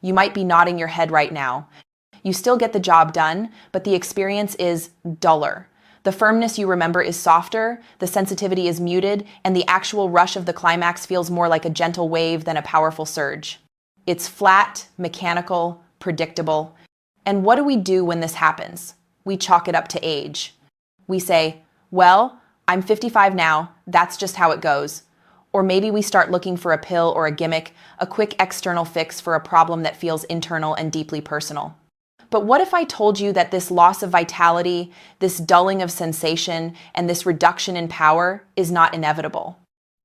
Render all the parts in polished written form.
You might be nodding your head right now. You still get the job done, but the experience is duller. The firmness you remember is softer, the sensitivity is muted, and the actual rush of the climax feels more like a gentle wave than a powerful surge. It's flat, mechanical, predictable. And what do we do when this happens? We chalk it up to age. We say, well, I'm 55 now, that's just how it goes. Or maybe we start looking for a pill or a gimmick, a quick external fix for a problem that feels internal and deeply personal. But what if I told you that this loss of vitality, this dulling of sensation, and this reduction in power is not inevitable?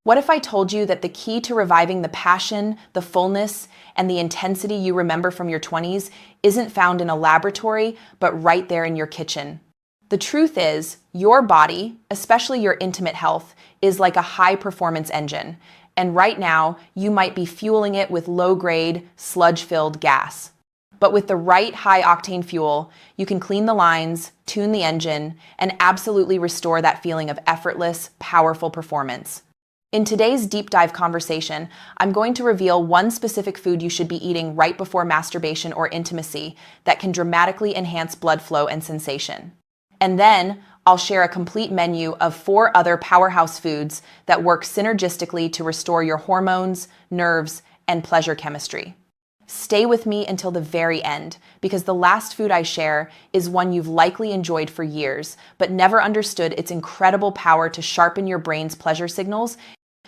What if I told you that the key to reviving the passion, the fullness, and the intensity you remember from your 20s isn't found in a laboratory, but right there in your kitchen? The truth is, your body, especially your intimate health, is like a high-performance engine, and right now, you might be fueling it with low-grade, sludge-filled gas. But with the right high-octane fuel, you can clean the lines, tune the engine, and absolutely restore that feeling of effortless, powerful performance. In today's deep dive conversation, I'm going to reveal one specific food you should be eating right before masturbation or intimacy that can dramatically enhance blood flow and sensation. And then, I'll share a complete menu of 4 other powerhouse foods that work synergistically to restore your hormones, nerves, and pleasure chemistry. Stay with me until the very end, because the last food I share is one you've likely enjoyed for years, but never understood its incredible power to sharpen your brain's pleasure signals,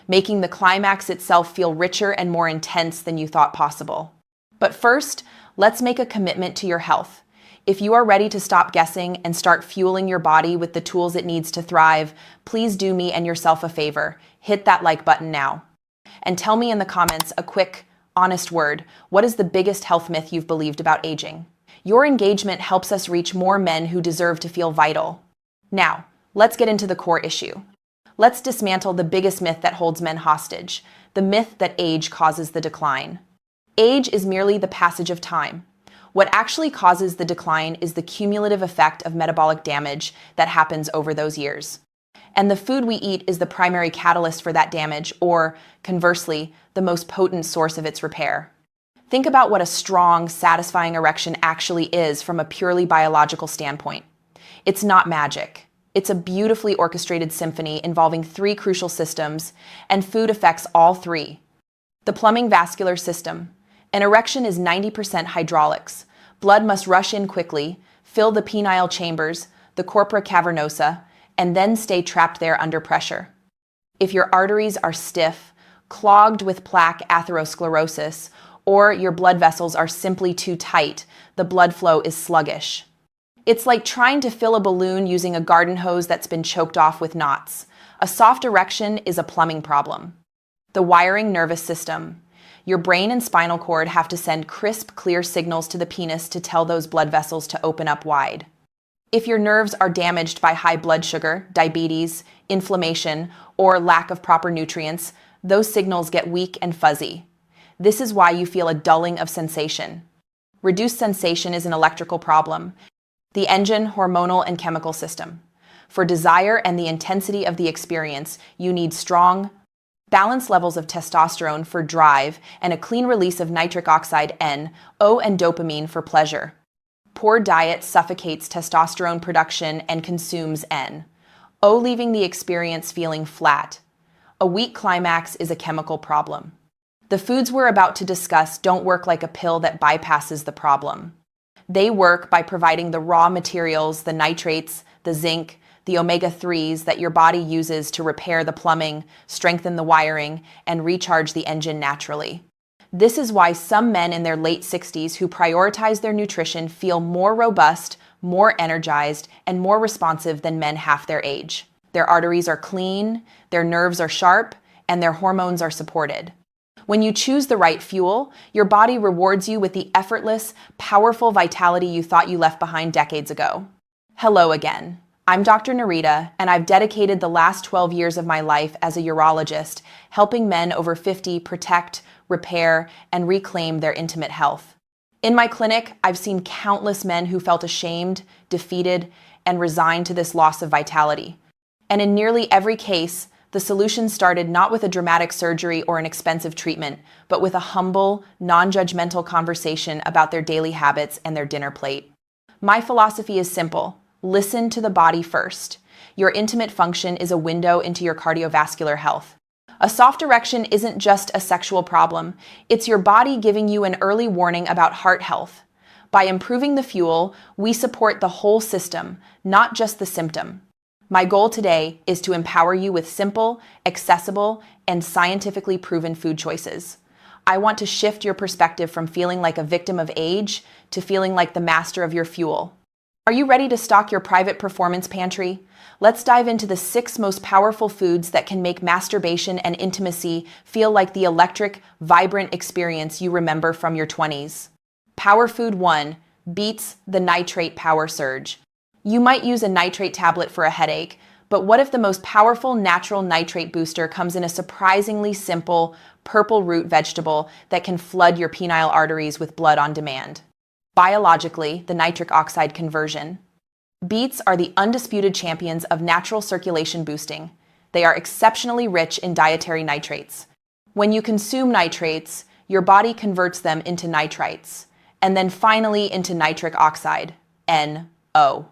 making the climax itself feel richer and more intense than you thought possible. But first, let's make a commitment to your health. If you are ready to stop guessing and start fueling your body with the tools it needs to thrive, please do me and yourself a favor. Hit that like button now. And tell me in the comments a quick, honest word. What is the biggest health myth you've believed about aging? Your engagement helps us reach more men who deserve to feel vital. Now, let's get into the core issue. Let's dismantle the biggest myth that holds men hostage, the myth that age causes the decline. Age is merely the passage of time. What actually causes the decline is the cumulative effect of metabolic damage that happens over those years. And the food we eat is the primary catalyst for that damage, or, conversely, the most potent source of its repair. Think about what a strong, satisfying erection actually is from a purely biological standpoint. It's not magic. It's a beautifully orchestrated symphony involving 3 crucial systems, and food affects all 3. The plumbing vascular system. An erection is 90% hydraulics. Blood must rush in quickly, fill the penile chambers, the corpora cavernosa, and then stay trapped there under pressure. If your arteries are stiff, clogged with plaque atherosclerosis, or your blood vessels are simply too tight, the blood flow is sluggish. It's like trying to fill a balloon using a garden hose that's been choked off with knots. A soft erection is a plumbing problem. The wiring nervous system. Your brain and spinal cord have to send crisp, clear signals to the penis to tell those blood vessels to open up wide. If your nerves are damaged by high blood sugar, diabetes, inflammation, or lack of proper nutrients, those signals get weak and fuzzy. This is why you feel a dulling of sensation. Reduced sensation is an electrical problem. The engine, hormonal, and chemical system. For desire and the intensity of the experience, you need strong, balanced levels of testosterone for drive and a clean release of nitric oxide N, O, and dopamine for pleasure. Poor diet suffocates testosterone production and consumes N, O, leaving the experience feeling flat. A weak climax is a chemical problem. The foods we're about to discuss don't work like a pill that bypasses the problem. They work by providing the raw materials, the nitrates, the zinc, the omega-3s that your body uses to repair the plumbing, strengthen the wiring, and recharge the engine naturally. This is why some men in their late 60s who prioritize their nutrition feel more robust, more energized, and more responsive than men half their age. Their arteries are clean, their nerves are sharp, and their hormones are supported. When you choose the right fuel, your body rewards you with the effortless, powerful vitality you thought you left behind decades ago. Hello again. I'm Dr. Narita, and I've dedicated the last 12 years of my life as a urologist, helping men over 50 protect, repair, and reclaim their intimate health. In my clinic, I've seen countless men who felt ashamed, defeated, and resigned to this loss of vitality. And in nearly every case, The solution started not with a dramatic surgery or an expensive treatment, but with a humble, non-judgmental conversation about their daily habits and their dinner plate. My philosophy is simple. Listen to the body first. Your intimate function is a window into your cardiovascular health. A soft erection isn't just a sexual problem. It's your body giving you an early warning about heart health. By improving the fuel, we support the whole system, not just the symptom. My goal today is to empower you with simple, accessible, and scientifically proven food choices. I want to shift your perspective from feeling like a victim of age to feeling like the master of your fuel. Are you ready to stock your private performance pantry? Let's dive into the 6 most powerful foods that can make masturbation and intimacy feel like the electric, vibrant experience you remember from your 20s. Power Food 1 beats the nitrate power surge. You might use a nitrate tablet for a headache, but what if the most powerful natural nitrate booster comes in a surprisingly simple purple root vegetable that can flood your penile arteries with blood on demand? Biologically, the nitric oxide conversion. Beets are the undisputed champions of natural circulation boosting. They are exceptionally rich in dietary nitrates. When you consume nitrates, your body converts them into nitrites, and then finally into nitric oxide, NO.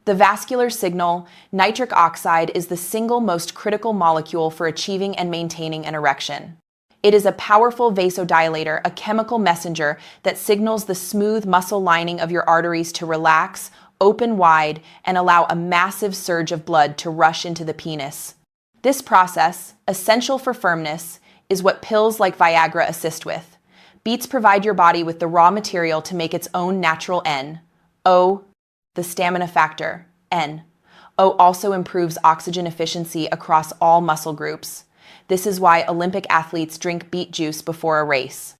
The vascular signal, nitric oxide, is the single most critical molecule for achieving and maintaining an erection. It is a powerful vasodilator, a chemical messenger that signals the smooth muscle lining of your arteries to relax, open wide, and allow a massive surge of blood to rush into the penis. This process, essential for firmness, is what pills like Viagra assist with. Beets provide your body with the raw material to make its own natural NO. The stamina factor, NO, also improves oxygen efficiency across all muscle groups. This is why Olympic athletes drink beet juice before a race.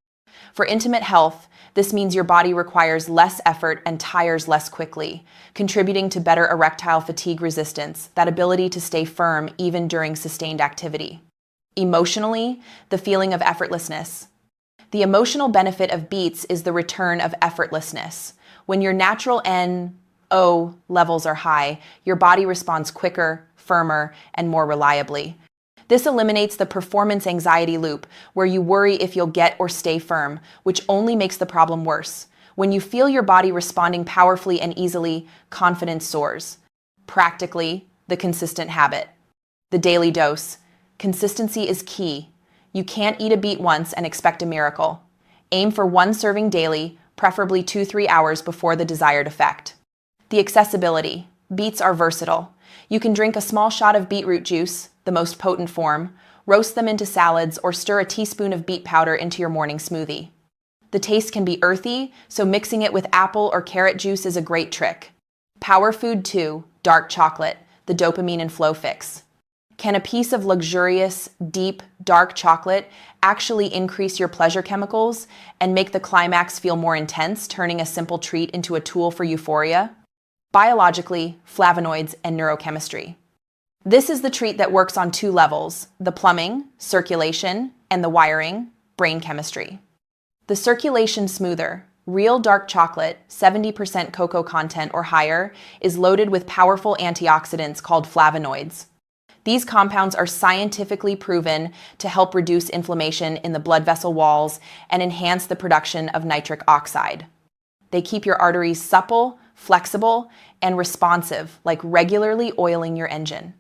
For intimate health, this means your body requires less effort and tires less quickly, contributing to better erectile fatigue resistance, that ability to stay firm even during sustained activity. Emotionally, the feeling of effortlessness. The emotional benefit of beets is the return of effortlessness. When your natural NO levels are high, your body responds quicker, firmer, and more reliably. This eliminates the performance anxiety loop, where you worry if you'll get or stay firm, which only makes the problem worse. When you feel your body responding powerfully and easily, confidence soars. Practically, the consistent habit. The daily dose. Consistency is key. You can't eat a beet once and expect a miracle. Aim for 1 serving daily, preferably 2-3 hours before the desired effect. The accessibility. Beets are versatile. You can drink a small shot of beetroot juice, the most potent form, roast them into salads, or stir a teaspoon of beet powder into your morning smoothie. The taste can be earthy, so mixing it with apple or carrot juice is a great trick. Power Food 2, dark chocolate, the dopamine and flow fix. Can a piece of luxurious, deep, dark chocolate actually increase your pleasure chemicals and make the climax feel more intense, turning a simple treat into a tool for euphoria? Biologically, flavonoids and neurochemistry. This is the treat that works on 2 levels: the plumbing, circulation, and the wiring, brain chemistry. The circulation smoother, real dark chocolate, 70% cocoa content or higher, is loaded with powerful antioxidants called flavonoids. These compounds are scientifically proven to help reduce inflammation in the blood vessel walls and enhance the production of nitric oxide. They keep your arteries supple, flexible, and responsive, like regularly oiling your engine.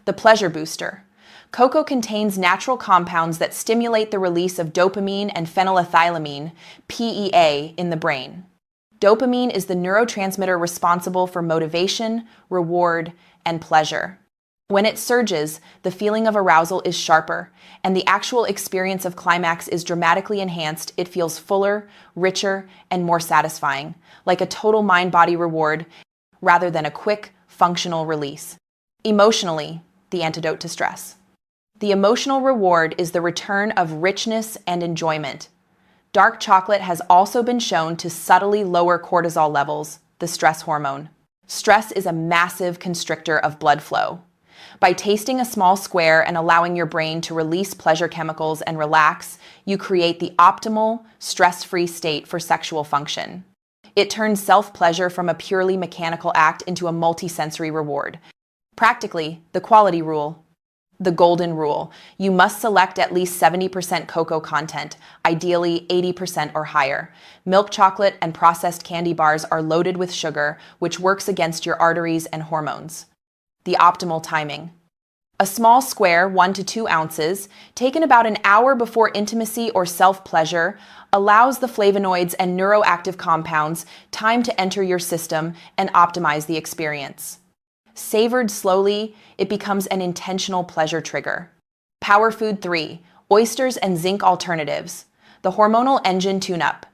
The pleasure booster. Cocoa contains natural compounds that stimulate the release of dopamine and phenylethylamine, PEA, in the brain. Dopamine is the neurotransmitter responsible for motivation, reward, and pleasure. When it surges, the feeling of arousal is sharper, and the actual experience of climax is dramatically enhanced. It feels fuller, richer, and more satisfying, like a total mind-body reward rather than a quick, functional release. Emotionally, the antidote to stress. The emotional reward is the return of richness and enjoyment. Dark chocolate has also been shown to subtly lower cortisol levels, the stress hormone. Stress is a massive constrictor of blood flow. By tasting a small square and allowing your brain to release pleasure chemicals and relax, you create the optimal, stress-free state for sexual function. It turns self-pleasure from a purely mechanical act into a multisensory reward. Practically, the quality rule. The golden rule: you must select at least 70% cocoa content, ideally 80% or higher. Milk chocolate and processed candy bars are loaded with sugar, which works against your arteries and hormones. The optimal timing: a small square, 1 to 2 ounces, taken about an hour before intimacy or self-pleasure, allows the flavonoids and neuroactive compounds time to enter your system and optimize the experience. Savored slowly, it becomes an intentional pleasure trigger. Power Food 3: Oysters and Zinc Alternatives. The hormonal engine tune-up.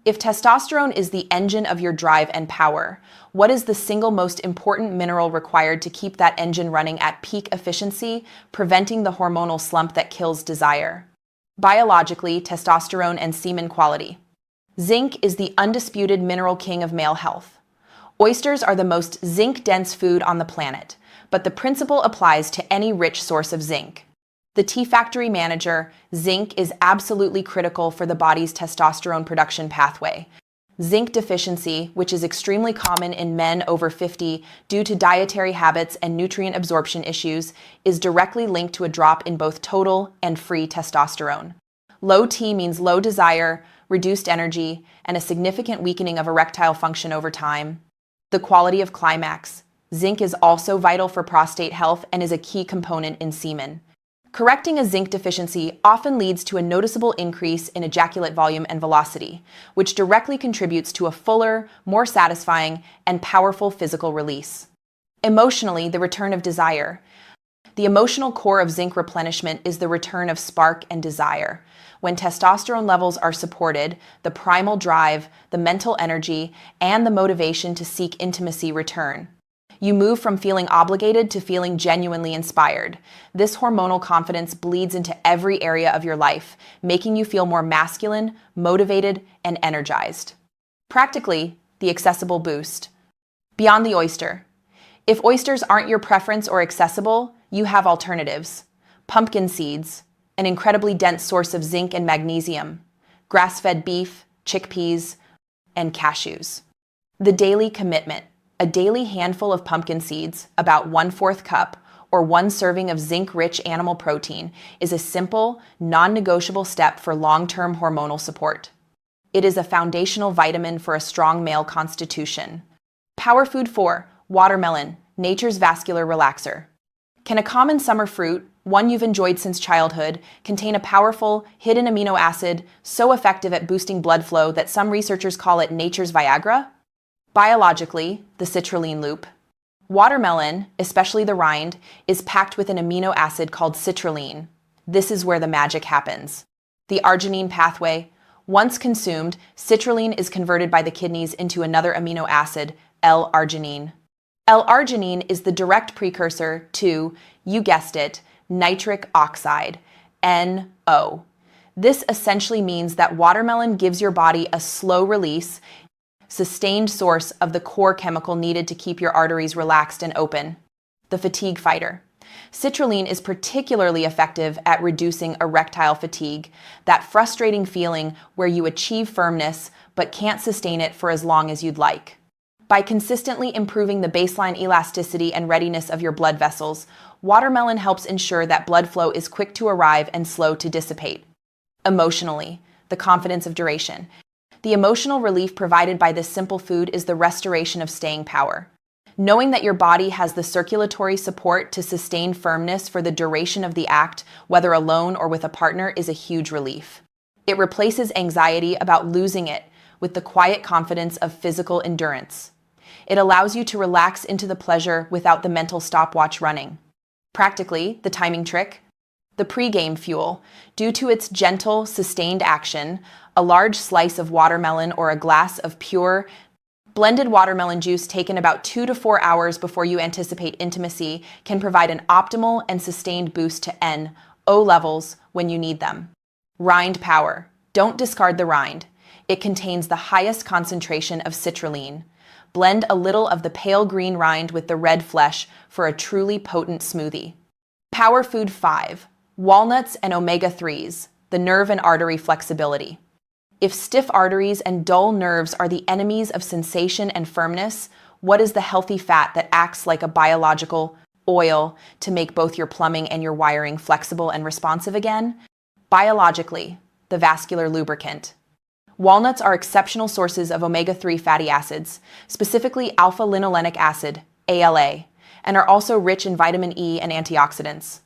If testosterone is the engine of your drive and power, what is the single most important mineral required to keep that engine running at peak efficiency, preventing the hormonal slump that kills desire? Biologically, testosterone and semen quality. Zinc is the undisputed mineral king of male health. Oysters are the most zinc-dense food on the planet, but the principle applies to any rich source of zinc. The T-Factory Manager: zinc is absolutely critical for the body's testosterone production pathway. Zinc deficiency, which is extremely common in men over 50 due to dietary habits and nutrient absorption issues, is directly linked to a drop in both total and free testosterone. Low T means low desire, reduced energy, and a significant weakening of erectile function over time. The quality of climax: zinc is also vital for prostate health and is a key component in semen. Correcting a zinc deficiency often leads to a noticeable increase in ejaculate volume and velocity, which directly contributes to a fuller, more satisfying, and powerful physical release. Emotionally, the return of desire. The emotional core of zinc replenishment is the return of spark and desire. When testosterone levels are supported, the primal drive, the mental energy, and the motivation to seek intimacy return. You move from feeling obligated to feeling genuinely inspired. This hormonal confidence bleeds into every area of your life, making you feel more masculine, motivated, and energized. Practically, the accessible boost. Beyond the oyster. If oysters aren't your preference or accessible, you have alternatives. Pumpkin seeds, an incredibly dense source of zinc and magnesium. Grass-fed beef, chickpeas, and cashews. The daily commitment. A daily handful of pumpkin seeds, about 1/4 cup, or 1 serving of zinc-rich animal protein, is a simple, non-negotiable step for long-term hormonal support. It is a foundational vitamin for a strong male constitution. Power Food 4: Watermelon, nature's vascular relaxer. Can a common summer fruit, one you've enjoyed since childhood, contain a powerful, hidden amino acid so effective at boosting blood flow that some researchers call it nature's Viagra? Biologically, the citrulline loop. Watermelon, especially the rind, is packed with an amino acid called citrulline. This is where the magic happens. The arginine pathway. Once consumed, citrulline is converted by the kidneys into another amino acid, L-arginine. L-arginine is the direct precursor to, you guessed it, nitric oxide, NO. This essentially means that watermelon gives your body a slow release, sustained source of the core chemical needed to keep your arteries relaxed and open. The fatigue fighter. Citrulline is particularly effective at reducing erectile fatigue, that frustrating feeling where you achieve firmness but can't sustain it for as long as you'd like. By consistently improving the baseline elasticity and readiness of your blood vessels, watermelon helps ensure that blood flow is quick to arrive and slow to dissipate. Emotionally, the confidence of duration. The emotional relief provided by this simple food is the restoration of staying power. Knowing that your body has the circulatory support to sustain firmness for the duration of the act, whether alone or with a partner, is a huge relief. It replaces anxiety about losing it with the quiet confidence of physical endurance. It allows you to relax into the pleasure without the mental stopwatch running. Practically, the timing trick. The pre-game fuel. Due to its gentle, sustained action, a large slice of watermelon or a glass of pure, blended watermelon juice taken about 2 to 4 hours before you anticipate intimacy can provide an optimal and sustained boost to NO levels when you need them. Rind power. Don't discard the rind. It contains the highest concentration of citrulline. Blend a little of the pale green rind with the red flesh for a truly potent smoothie. Power Food 5: Walnuts and omega-3s, the nerve and artery flexibility. If stiff arteries and dull nerves are the enemies of sensation and firmness, what is the healthy fat that acts like a biological oil to make both your plumbing and your wiring flexible and responsive again. Biologically, the vascular lubricant. Walnuts are exceptional sources of omega-3 fatty acids, specifically alpha-linolenic acid, ALA, and are also rich in vitamin E and antioxidants.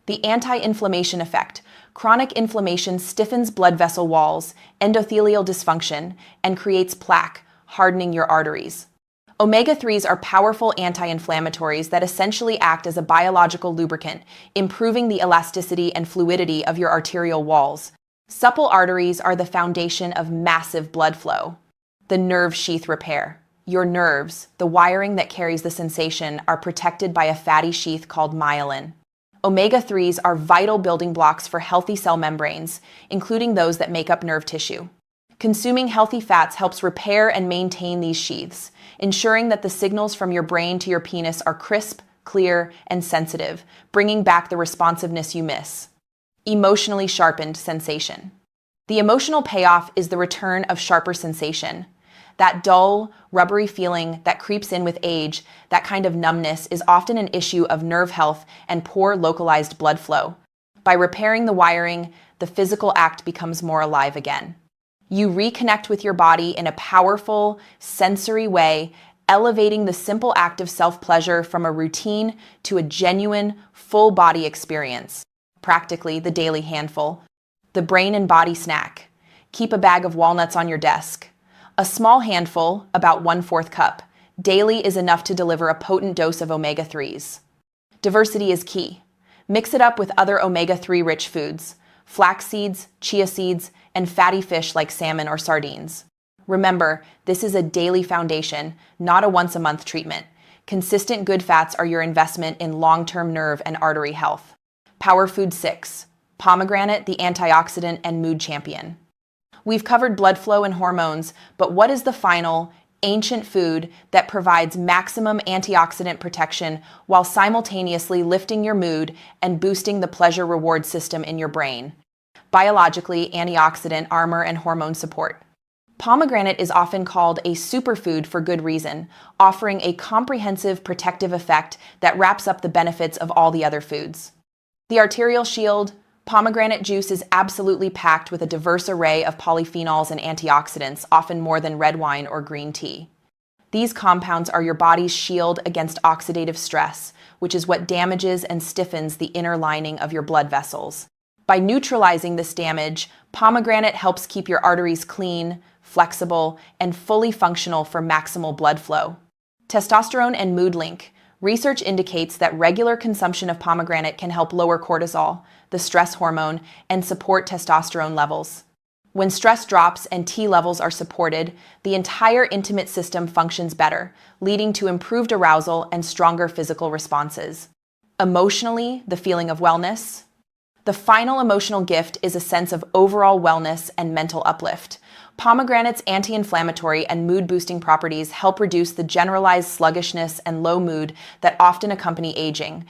The anti-inflammation effect. Chronic inflammation stiffens blood vessel walls, endothelial dysfunction, and creates plaque, hardening your arteries. Omega-3s are powerful anti-inflammatories that essentially act as a biological lubricant, improving the elasticity and fluidity of your arterial walls. Supple arteries are the foundation of massive blood flow. The nerve sheath repair. Your nerves, the wiring that carries the sensation, are protected by a fatty sheath called myelin. Omega-3s are vital building blocks for healthy cell membranes, including those that make up nerve tissue. Consuming healthy fats helps repair and maintain these sheaths, ensuring that the signals from your brain to your penis are crisp, clear, and sensitive, bringing back the responsiveness you miss. Emotionally sharpened sensation. The emotional payoff is the return of sharper sensation. That dull, rubbery feeling that creeps in with age, that kind of numbness, is often an issue of nerve health and poor localized blood flow. By repairing the wiring, the physical act becomes more alive again. You reconnect with your body in a powerful, sensory way, elevating the simple act of self-pleasure from a routine to a genuine, full-body experience. Practically the daily handful. The brain and body snack. Keep a bag of walnuts on your desk. A small handful, about 1/4 cup, daily is enough to deliver a potent dose of omega-3s. Diversity is key. Mix it up with other omega-3 rich foods, flax seeds, chia seeds, and fatty fish like salmon or sardines. Remember, this is a daily foundation, not a once-a-month treatment. Consistent good fats are your investment in long-term nerve and artery health. Power Food 6. Pomegranate, the antioxidant and mood champion. We've covered blood flow and hormones, but what is the final, ancient food that provides maximum antioxidant protection while simultaneously lifting your mood and boosting the pleasure-reward system in your brain? Biologically, antioxidant armor and hormone support. Pomegranate is often called a superfood for good reason, offering a comprehensive protective effect that wraps up the benefits of all the other foods. The arterial shield. Pomegranate juice is absolutely packed with a diverse array of polyphenols and antioxidants, often more than red wine or green tea. These compounds are your body's shield against oxidative stress, which is what damages and stiffens the inner lining of your blood vessels. By neutralizing this damage, pomegranate helps keep your arteries clean, flexible, and fully functional for maximal blood flow. Testosterone and mood link. Research indicates that regular consumption of pomegranate can help lower cortisol, the stress hormone, and support testosterone levels. When stress drops and T levels are supported, the entire intimate system functions better, leading to improved arousal and stronger physical responses. Emotionally, the feeling of wellness. The final emotional gift is a sense of overall wellness and mental uplift. Pomegranate's anti-inflammatory and mood-boosting properties help reduce the generalized sluggishness and low mood that often accompany aging.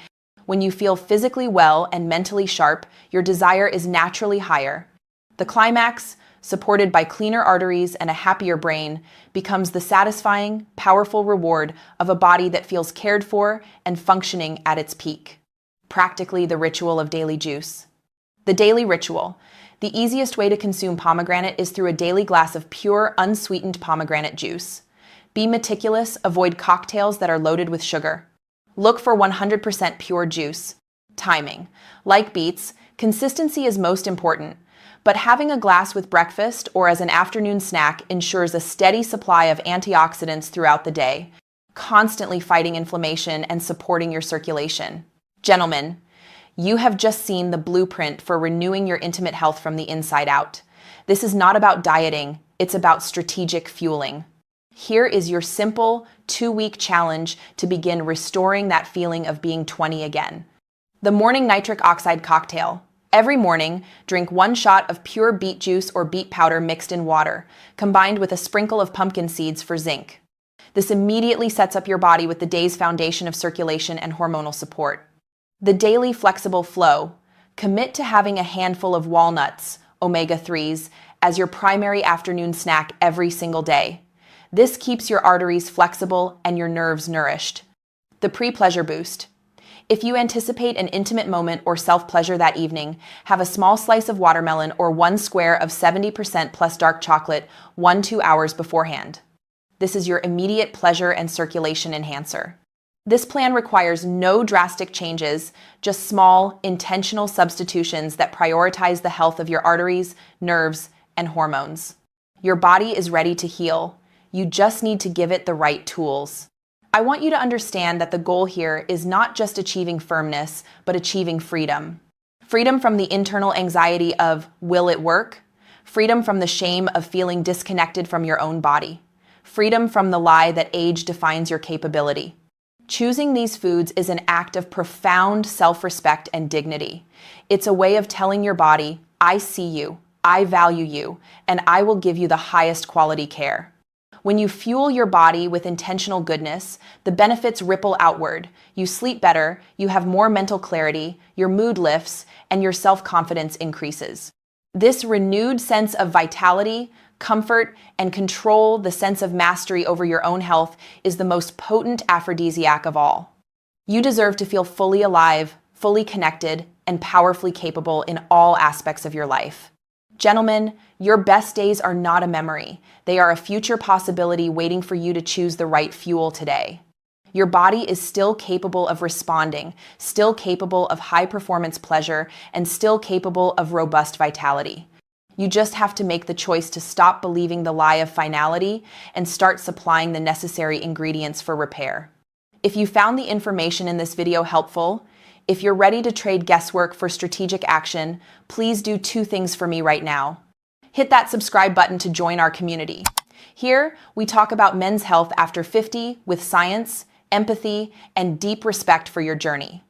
When you feel physically well and mentally sharp, your desire is naturally higher. The climax, supported by cleaner arteries and a happier brain, becomes the satisfying, powerful reward of a body that feels cared for and functioning at its peak. Practically the ritual of daily juice. The daily ritual. The easiest way to consume pomegranate is through a daily glass of pure, unsweetened pomegranate juice. Be meticulous, avoid cocktails that are loaded with sugar. Look for 100% pure juice. Timing. Like beets, consistency is most important, but having a glass with breakfast or as an afternoon snack ensures a steady supply of antioxidants throughout the day, constantly fighting inflammation and supporting your circulation. Gentlemen, you have just seen the blueprint for renewing your intimate health from the inside out. This is not about dieting, it's about strategic fueling. Here is your simple 2-week challenge to begin restoring that feeling of being 20 again. The morning nitric oxide cocktail. Every morning, drink 1 shot of pure beet juice or beet powder mixed in water, combined with a sprinkle of pumpkin seeds for zinc. This immediately sets up your body with the day's foundation of circulation and hormonal support. The daily flexible flow. Commit to having a handful of walnuts, omega-3s, as your primary afternoon snack every single day. This keeps your arteries flexible and your nerves nourished. The pre-pleasure boost. If you anticipate an intimate moment or self-pleasure that evening, have a small slice of watermelon or one square of 70% plus dark chocolate 1-2 hours beforehand. This is your immediate pleasure and circulation enhancer. This plan requires no drastic changes, just small, intentional substitutions that prioritize the health of your arteries, nerves, and hormones. Your body is ready to heal. You just need to give it the right tools. I want you to understand that the goal here is not just achieving firmness, but achieving freedom. Freedom from the internal anxiety of, will it work? Freedom from the shame of feeling disconnected from your own body. Freedom from the lie that age defines your capability. Choosing these foods is an act of profound self-respect and dignity. It's a way of telling your body, I see you, I value you, and I will give you the highest quality care. When you fuel your body with intentional goodness, the benefits ripple outward. You sleep better, you have more mental clarity, your mood lifts, and your self-confidence increases. This renewed sense of vitality, comfort, and control, the sense of mastery over your own health, is the most potent aphrodisiac of all. You deserve to feel fully alive, fully connected, and powerfully capable in all aspects of your life. Gentlemen, your best days are not a memory. They are a future possibility waiting for you to choose the right fuel today. Your body is still capable of responding, still capable of high-performance pleasure, and still capable of robust vitality. You just have to make the choice to stop believing the lie of finality and start supplying the necessary ingredients for repair. If you found the information in this video helpful, if you're ready to trade guesswork for strategic action, please do 2 things for me right now. Hit that subscribe button to join our community. Here, we talk about men's health after 50 with science, empathy, and deep respect for your journey.